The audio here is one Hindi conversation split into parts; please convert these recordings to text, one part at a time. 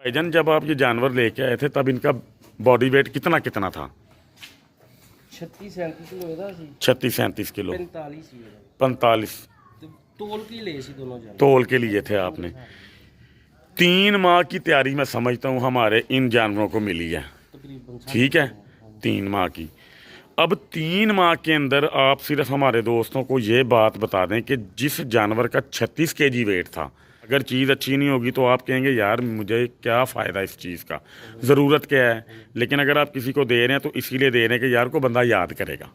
भाईजान जब आप ये जानवर लेके आए थे तब इनका बॉडी वेट कितना कितना था? 36-37 किलो ਇਹਦਾ ਸੀ 36-37 किलो 45 ਸੀ ਇਹਦਾ 45 ਤੇ ਤੋਲ ਕੇ ਹੀ ਲਏ ਸੀ ਦੋਨੋਂ ਜਾਨੇ तोल के लिए थे आपने। 3 माह की तैयारी मैं समझता हूँ हमारे इन जानवरों को मिली है, ਤਕਰੀਬਨ ठीक है, 3 माह की। अब 3 माह के अंदर आप सिर्फ हमारे दोस्तों को ये बात बता दें कि जिस जानवर का 36 kg वेट था, अगर चीज़ अच्छी नहीं होगी तो आप कहेंगे यार मुझे क्या फ़ायदा इस चीज़ का, ज़रूरत क्या है। लेकिन अगर आप किसी को दे रहे हैं तो इसीलिए दे रहे हैं कि यार को बंदा याद करेगा।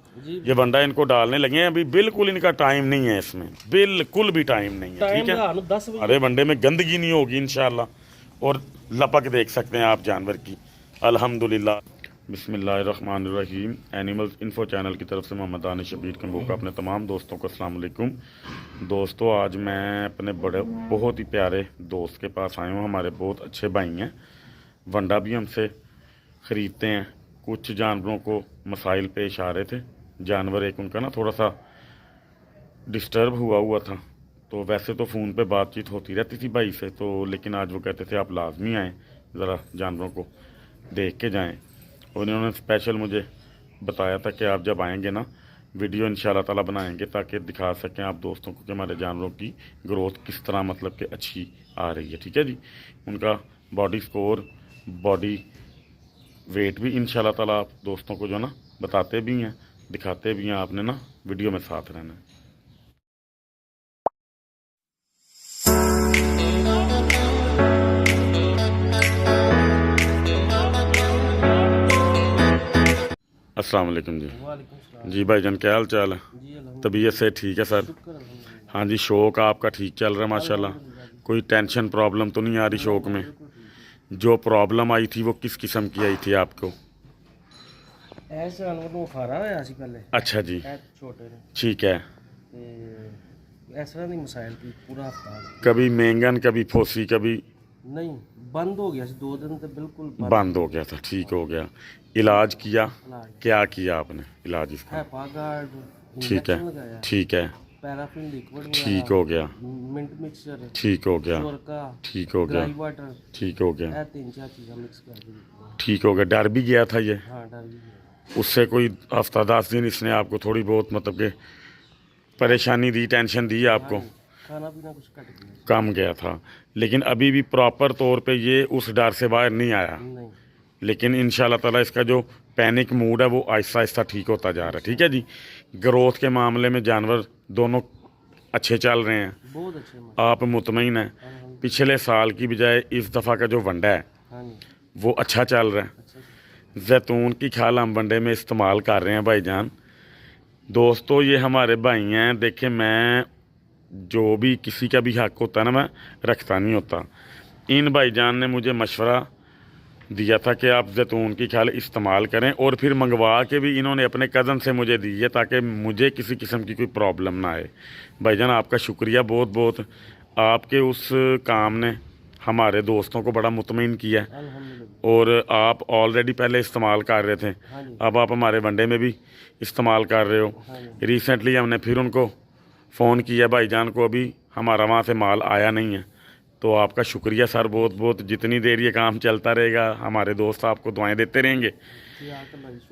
ये बंदा इनको डालने लगे हैं, अभी बिल्कुल इनका टाइम नहीं है, इसमें बिल्कुल भी टाइम नहीं है, ठीक है। 10 ਵਜੇ अरे वनडे में गंदगी नहीं होगी इंशाल्लाह। और लपक देख सकते हैं आप जानवर की, अल्हम्दुलिल्लाह। बिस्मिल्लाहिर्रहमानिर्रहीम। एनिमल्स इन्फो चैनल की तरफ से मोहम्मद दानिश शबीर कंबू का अपने तमाम दोस्तों को अस्सलाम वालेकुम। दोस्तों आज मैं अपने बहुत ही प्यारे दोस्त के पास आया हूँ। हमारे बहुत अच्छे भाई हैं, वंडा भी हमसे ख़रीदते हैं। कुछ जानवरों को मसाइल पेश आ रहे थे। जानवर एक उनका ना थोड़ा सा डिस्टर्ब हुआ था, तो वैसे तो फ़ोन पे बातचीत होती रहती थी भाई से, तो लेकिन आज वो कहते थे आप लाजमी आएँ, ज़रा जानवरों को देख के जाएँ। और इन्होंने स्पेशल मुझे बताया था कि आप जब आएंगे ना वीडियो इंशाल्लाह ताला बनाएंगे ताकि दिखा सकें आप दोस्तों को कि हमारे जानवरों की ग्रोथ किस तरह मतलब कि अच्छी आ रही है, ठीक है जी। उनका बॉडी स्कोर, बॉडी वेट भी इंशाल्लाह ताला आप दोस्तों को जो ना बताते भी हैं, दिखाते भी हैं। आपने ना वीडियो में साथ रहना है। अस्सलाम वालेकुम जी। वालेकुम सलाम जी भाईजान क्या हाल चाल है? जी अल्हम्दुलिल्लाह तबीयत से ठीक है सर? शुक्र अल्हम्दुलिल्लाह हाँ जी, शौक आपका ठीक चल रहा है माशाल्लाह? कोई टेंशन प्रॉब्लम तो नहीं आ रही शौक में? जो प्रॉब्लम आई थी वो किस किस्म की आई थी आपको? ਐਸ ਜਾਨਵਰ ਨੂੰ ਖਾਰਾ ਹੋਇਆ ਸੀ ਪਹਿਲੇ अच्छा जी, ਇਹ ਛੋਟੇ ਨੇ ठीक है। ਤੇ ਇਸ ਤਰ੍ਹਾਂ ਦੀ ਮਸਾਇਲ ਕੀ ਪੂਰਾ ਹਫਤਾ कभी मेंगन, कभी फोसी, कभी ਨਹੀਂ ਬੰਦ ਹੋ ਗਿਆ ਸੀ 2 ਦਿਨ ਤੇ ਬਿਲकुल बंद हो गया था, ठीक हो गया। इलाज किया? ਇਲਾਜ क्या किया आपने इलाज इसका? ਹੈ ਪਾਗਾਰਡ ठीक है, ਲਗਾਇਆ ठीक है, ਪੈਰਾਫਿਨ ਲਿਕਵਿਡ ठीक हो गया, ਮਿੰਟ ਮਿਕਸਚਰ ठीक हो गया, ਚੋਰਕਾ ठीक हो गया, ਡਰਾਈ ਵਾਟਰ ठीक हो गया, ਇਹ 3-4 ਚੀਜ਼ਾਂ ਮਿਕਸ ਕਰਕੇ ਦਿੱਤੀਆਂ। ठीक हो गया। डर भी गया था ये? ਹਾਂ ਡਰ ਵੀ ਗਿਆ। उससे कोई हफ्ता 10 दिन इसने आपको थोड़ी बहुत मतलब कि परेशानी दी, टेंशन दी आपको? खाना पीना कुछ कट गया कम गया था, लेकिन अभी भी प्रॉपर तौर पे ये उस डर से बाहर नहीं आया। नहीं लेकिन इंशाल्लाह ताला इसका जो पैनिक मूड है वो आहिस्ता आहिस्ता ठीक होता जा रहा है, ठीक है जी। ग्रोथ के मामले में जानवर दोनों अच्छे चल रहे हैं, बहुत अच्छे आप मुतमईन हैं? पिछले साल की बजाय इस दफ़ा का जो वंडा है हाँ जी वो अच्छा चल रहा है। अच्छा जैतून की खाल हम वनडे में इस्तेमाल कर रहे हैं भाईजान। दोस्तों ये हमारे भाई हैं, देखें मैं जो भी किसी का भी हक होता है ना मैं रखता नहीं होता। इन भाईजान ने मुझे मशवरा दिया था कि आप जैतून की खाल इस्तेमाल करें, और फिर मंगवा के भी इन्होंने अपने कज़न से मुझे दी है ताकि मुझे किसी किस्म की कोई प्रॉब्लम ना आए। भाईजान आपका शुक्रिया बहुत बहुत, आपके उस काम ने हमारे दोस्तों को बड़ा मुतमईन किया है। अल्हम्दुलिल्लाह और आप ऑलरेडी पहले इस्तेमाल कर रहे थे, हाँ जी अब आप हमारे वनडे में भी इस्तेमाल कर रहे हो। हाँ जी रिसेंटली हमने फिर उनको फ़ोन किया भाईजान को, अभी हमारा वहाँ से माल आया नहीं है। तो आपका शुक्रिया सर बहुत बहुत, जितनी देर ये काम चलता रहेगा हमारे दोस्त आपको दुआएं देते रहेंगे।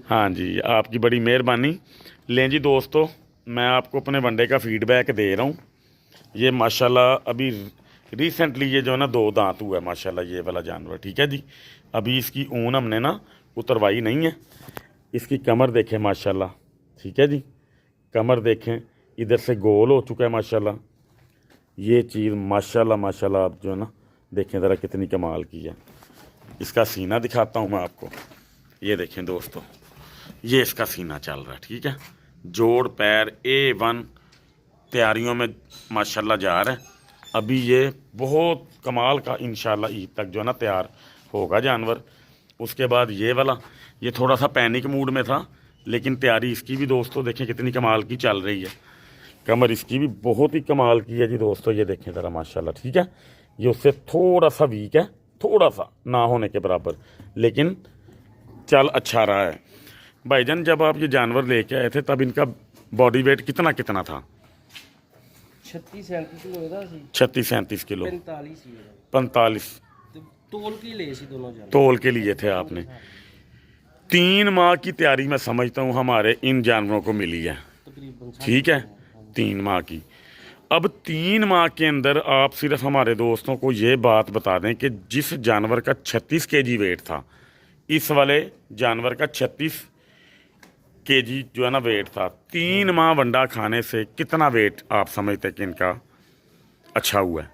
हाँ जी, आपकी बड़ी मेहरबानी। लें जी दोस्तों, मैं आपको अपने वनडे का फीडबैक दे रहा हूँ। ये माशाल्लाह अभी रिसेंटली ये जो है ना 2 दांत हुआ है माशाल्लाह ये वाला जानवर, ठीक है जी। अभी इसकी ऊन हमने ना उतरवाई नहीं है। इसकी कमर देखें माशाल्लाह, ठीक है जी, कमर देखें, इधर से गोल हो चुका है माशाल्लाह। ये चीज़ माशाल्लाह माशाल्लाह आप जो है ना देखें ज़रा कितनी कमाल की है। इसका सीना दिखाता हूँ मैं आपको, ये देखें दोस्तों, ये इसका सीना चल रहा है, ठीक है। जोड़ पैर A1 तैयारियों में माशाल्लाह जा रहा है। अभी ये बहुत कमाल का इंशाल्लाह ईद तक जो है ना तैयार होगा जानवर। उसके बाद ये वाला, ये थोड़ा सा पैनिक मूड में था, लेकिन तैयारी इसकी भी दोस्तों देखें कितनी कमाल की चल रही है। कमर इसकी भी बहुत ही कमाल की है जी दोस्तों, ये देखें ज़रा माशाल्लाह, ठीक है। ये उससे थोड़ा सा वीक है, थोड़ा सा ना होने के बराबर, लेकिन चल अच्छा रहा है। भाईजान जब आप ये जानवर लेके आए थे तब इनका बॉडी वेट कितना कितना था? 36-37 किलो ਇਹਦਾ ਸੀ 36-37 किलो 45 ਸੀ ਇਹਦਾ 45 तोल के लिए सी दोनों जानवर तोल के लिए थे आपने। 3 माह की तैयारी मैं समझता हूँ हमारे इन जानवरों को मिली है, तकरीबन। ठीक है, 3 माह की। अब 3 माह के अंदर आप सिर्फ हमारे दोस्तों को ये बात बता दें कि जिस जानवर का 36 केजी वेट था, इस वाले जानवर का 36 केजी जो है ना वेट था, 3 माह वंडा खाने से कितना वेट आप समझते हैं कि इनका अच्छा हुआ है?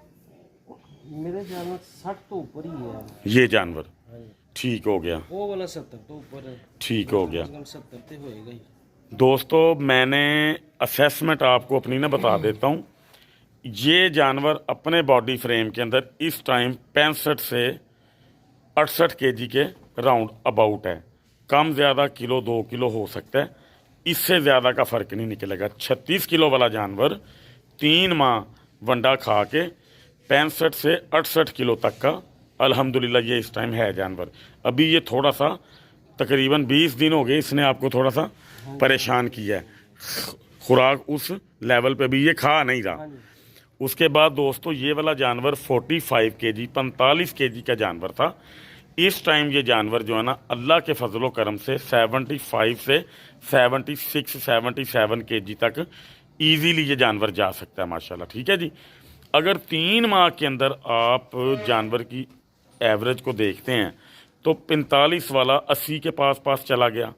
मेरे जानवर 60 तो ऊपर ही है। ये जानवर हाँ जी। ठीक हो गया, वो वाला 70 तो ऊपर है। ठीक हो गया। 70 तो होएगा ही। दोस्तों मैंने असेसमेंट आपको अपनी ना बता देता हूँ। ये जानवर अपने बॉडी फ्रेम के अंदर इस टाइम 65 से 68 केजी के राउंड अबाउट है। कम ज़्यादा किलो 2 किलो हो सकता है, इससे ज़्यादा का फ़र्क नहीं निकलेगा। 36 किलो वाला जानवर 3 माह वंडा खा के 65 से 68 किलो तक का अल्हम्दुलिल्लाह ये इस टाइम है जानवर। अभी ये थोड़ा सा तकरीबन 20 दिन हो गए इसने आपको थोड़ा सा परेशान किया है, खुराक उस लेवल पे भी ये खा नहीं रहा। उसके बाद दोस्तों ये वाला जानवर 45 केजी 45 केजी का जानवर था। इस टाइम ये जानवर जो है ना अल्लाह के फजलो करम से 75 से 76 77 केजी तक ईजीली ये जानवर जा सकता है माशाल्लाह, ठीक है जी। अगर 3 माह के अंदर आप जानवर की एवरेज को देखते हैं तो 45 वाला 80 के पास चला गया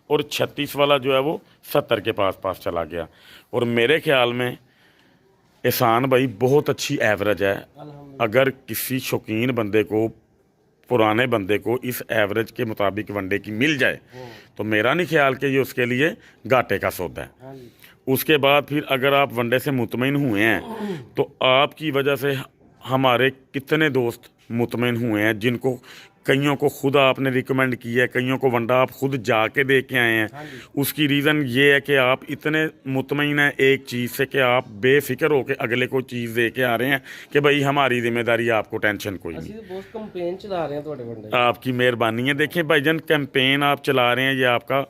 और 36 वाला जो है वो 70 के पास चला गया। और मेरे ख्याल में एहसान भाई बहुत अच्छी एवरेज है। अगर किसी शौकीन बंदे को, पुराने बंदे को इस एवरेज के मुताबिक वनडे की मिल जाए तो मेरा नहीं ख्याल कि ये उसके लिए घाटे का सौदा है। उसके बाद फिर अगर आप वनडे से मुतमईन हुए हैं तो आपकी वजह से हमारे कितने दोस्त मुतमईन हुए हैं, जिनको कईयों को खुद आपने रिकमेंड किया है, कईयों को वनडा आप खुद जाके दे के आए हैं। उसकी रीज़न ये है कि आप इतने मुतमईन हैं एक चीज़ से कि आप बेफिक्र होकर अगले को चीज़ दे के आ रहे हैं कि भाई हमारी जिम्मेदारी, आपको टेंशन कोई नहीं। बहुत कैंपेन चला रहे हैं थोड़े वनडे। आपकी मेहरबानी है। देखें भाईजान, कैंपेन आप चला रहे हैं, ये आपका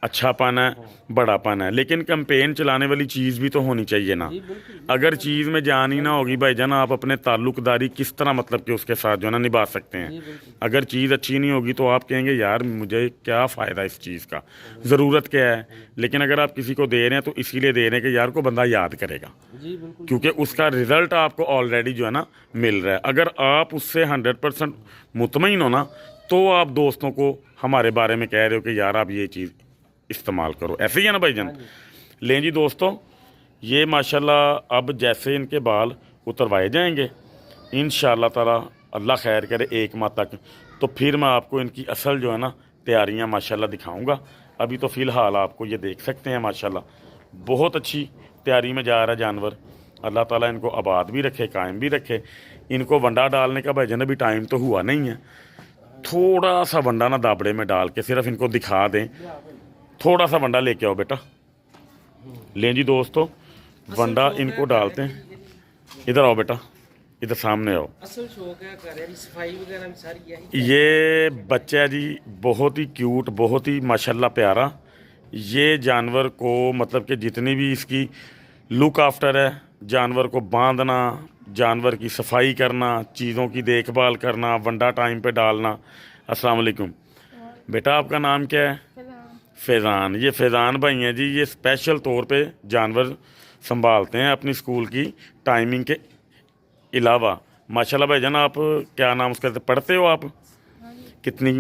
अच्छापन है, बड़ापन है, लेकिन कैंपेन चलाने वाली चीज़ भी तो होनी चाहिए ना। अगर चीज़ में जान ही ना होगी भाईजान, आप अपने ताल्लुकदारी किस तरह मतलब कि उसके साथ जो है ना निभा सकते हैं। अगर चीज़ अच्छी नहीं होगी तो आप कहेंगे यार मुझे क्या फ़ायदा इस चीज़ का, ज़रूरत क्या है। लेकिन अगर आप किसी को दे रहे हैं तो इसीलिए दे रहे हैं कि यार को बंदा याद करेगा, क्योंकि उसका रिज़ल्ट आपको ऑलरेडी जो है ना मिल रहा है। अगर आप उससे 100% मुतमईन हो ना तो आप दोस्तों को हमारे बारे में कह रहे हो कि यार आप ये चीज़ इस्तेमाल करो, ऐसे ही है ना भाईजान। लें जी दोस्तों, ये माशाल्लाह अब जैसे इनके बाल उतरवाए जाएंगे इंशाअल्लाह ताला, अल्लाह खैर करे 1 माह तक, तो फिर मैं आपको इनकी असल जो है ना तैयारियां माशाल्लाह दिखाऊंगा। अभी तो फ़िलहाल आपको ये देख सकते हैं माशाल्लाह बहुत अच्छी तैयारी में जा रहा है जानवर। अल्लाह ताला इनको आबाद भी रखे, कायम भी रखे। इनको वंडा डालने का भाईजान अभी टाइम तो हुआ नहीं है, थोड़ा सा वंडा ना दाबड़े में डाल के सिर्फ इनको दिखा दें। थोड़ा सा वंडा लेके आओ बेटा। लें जी दोस्तों, वंडा इनको डालते हैं। इधर आओ बेटा, इधर सामने आओ। असल शौक है कर रहे, सफाई वगैरह में सारी यही। ये बच्चा है जी, बहुत ही क्यूट, बहुत ही माशाल्लाह प्यारा। ये जानवर को मतलब कि जितनी भी इसकी लुक आफ्टर है, जानवर को बांधना, जानवर की सफाई करना, चीज़ों की देखभाल करना, वंडा टाइम पे डालना। अस्सलाम वालेकुम बेटा, आपका नाम क्या है? फैज़ान। ये फैज़ान भाई हैं जी, ये स्पेशल तौर पे जानवर संभालते हैं अपनी स्कूल की टाइमिंग के अलावा। माशाल्लाह भाईजान, आप क्या नाम उसका पढ़ते हो आप? कितनी?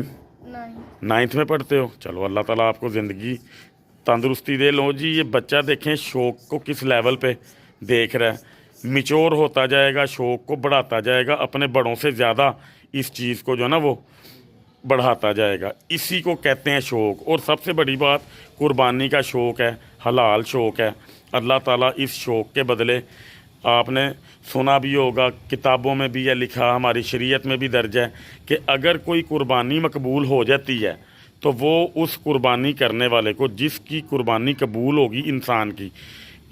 9th में पढ़ते हो? चलो अल्लाह ताला आपको ज़िंदगी तंदुरुस्ती दे। लो जी, ये बच्चा देखें शौक़ को किस लेवल पे देख रहा है, मिच्योर होता जाएगा, शौक़ को बढ़ाता जाएगा, अपने बड़ों से ज़्यादा इस चीज़ को जो है ना वो बढ़ाता जाएगा। इसी को कहते हैं शौक़। और सबसे बड़ी बात, कुर्बानी का शौक़ है, हलाल शौक़ है। अल्लाह ताला इस शौक़ के बदले, आपने सुना भी होगा, किताबों में भी है लिखा, हमारी शरीयत में भी दर्ज है कि अगर कोई कुर्बानी मकबूल हो जाती है तो वो उस कुर्बानी करने वाले को, जिसकी कुर्बानी कबूल होगी इंसान की,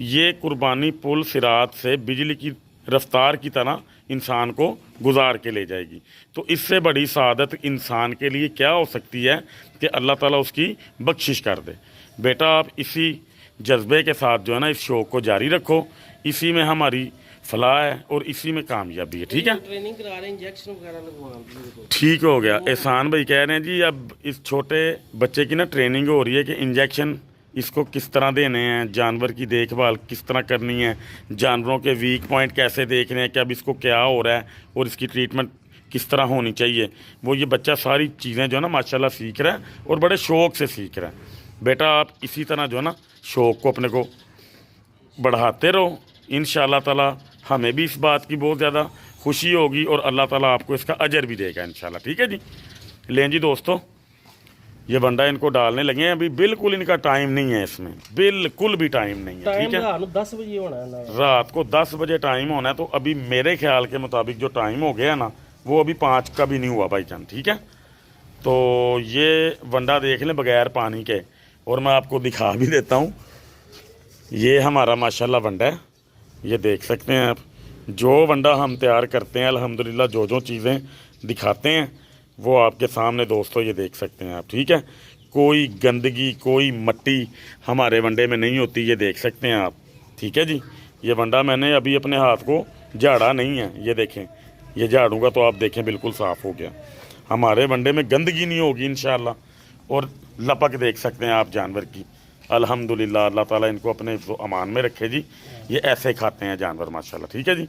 ये कुर्बानी पुल सिरात से बिजली की रफ्तार की तरह इंसान को गुजार के ले जाएगी। तो इससे बड़ी सआदत इंसान के लिए क्या हो सकती है कि अल्लाह ताला उसकी बख्शिश कर दे। बेटा, आप इसी जज्बे के साथ जो है ना इस शौक़ को जारी रखो। इसी में हमारी फलाह है और इसी में कामयाबी है। ठीक है, ट्रेनिंग करा रहे हैं, इंजेक्शन वगैरह लगवा ठीक हो गया। एहसान भाई कह रहे हैं जी अब इस छोटे बच्चे की ना ट्रेनिंग हो रही है कि इंजेक्शन इसको किस तरह देने हैं, जानवर की देखभाल किस तरह करनी है, जानवरों के वीक पॉइंट कैसे देखने हैं कि अब इसको क्या हो रहा है और इसकी ट्रीटमेंट किस तरह होनी चाहिए। वो ये बच्चा सारी चीज़ें जो है ना माशाल्लाह सीख रहा है और बड़े शौक़ से सीख रहा है। बेटा आप इसी तरह जो है ना शौक़ को अपने को बढ़ाते रहो, इंशाअल्लाह ताला हमें भी इस बात की बहुत ज़्यादा खुशी होगी और अल्लाह ताला आपको इसका अजर भी देगा इंशाल्लाह। ठीक है जी। लें जी दोस्तों, ये बंडा इनको डालने लगे हैं। अभी बिल्कुल इनका टाइम नहीं है, इसमें बिल्कुल भी टाइम नहीं है। ठीक है, टाइम 10 बजे होना है ना, रात को 10 बजे टाइम होना है। तो अभी मेरे ख्याल के मुताबिक जो टाइम हो गया ना वो अभी 5 का भी नहीं हुआ भाईजान। ठीक है, तो ये वंडा देख लें बगैर पानी के, और मैं आपको दिखा भी देता हूँ। ये हमारा माशाल्लाह वंडा है, ये देख सकते हैं आप। जो वंडा हम तैयार करते हैं अल्हम्दुलिल्लाह, जो चीज़ें दिखाते हैं वो आपके सामने दोस्तों ये देख सकते हैं आप। ठीक है, कोई गंदगी कोई मट्टी हमारे वंडे में नहीं होती, ये देख सकते हैं आप। ठीक है जी, ये वंडा मैंने अभी अपने हाथ को झाड़ा नहीं है, ये देखें, ये झाड़ूंगा तो आप देखें बिल्कुल साफ़ हो गया। हमारे वंडे में गंदगी नहीं होगी इंशाअल्लाह। और लपक देख सकते हैं आप जानवर की, अल्हम्दुलिल्लाह। अल्लाह ताला इनको अपने अमान में रखे जी। ये ऐसे खाते हैं जानवर माशाल्लाह। ठीक है जी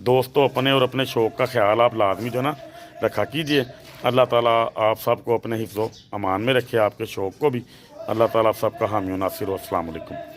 दोस्तों, अपने और अपने शौक़ का ख्याल आप लाजमी जो ना रखा कीजिए। अल्लाह ताला आप सबको अपने हिफ्ज़ो अमान में रखे, आपके शौक़ को भी। अल्लाह ताला सबका हामी नासिर। अस्सलाम वालेकुम।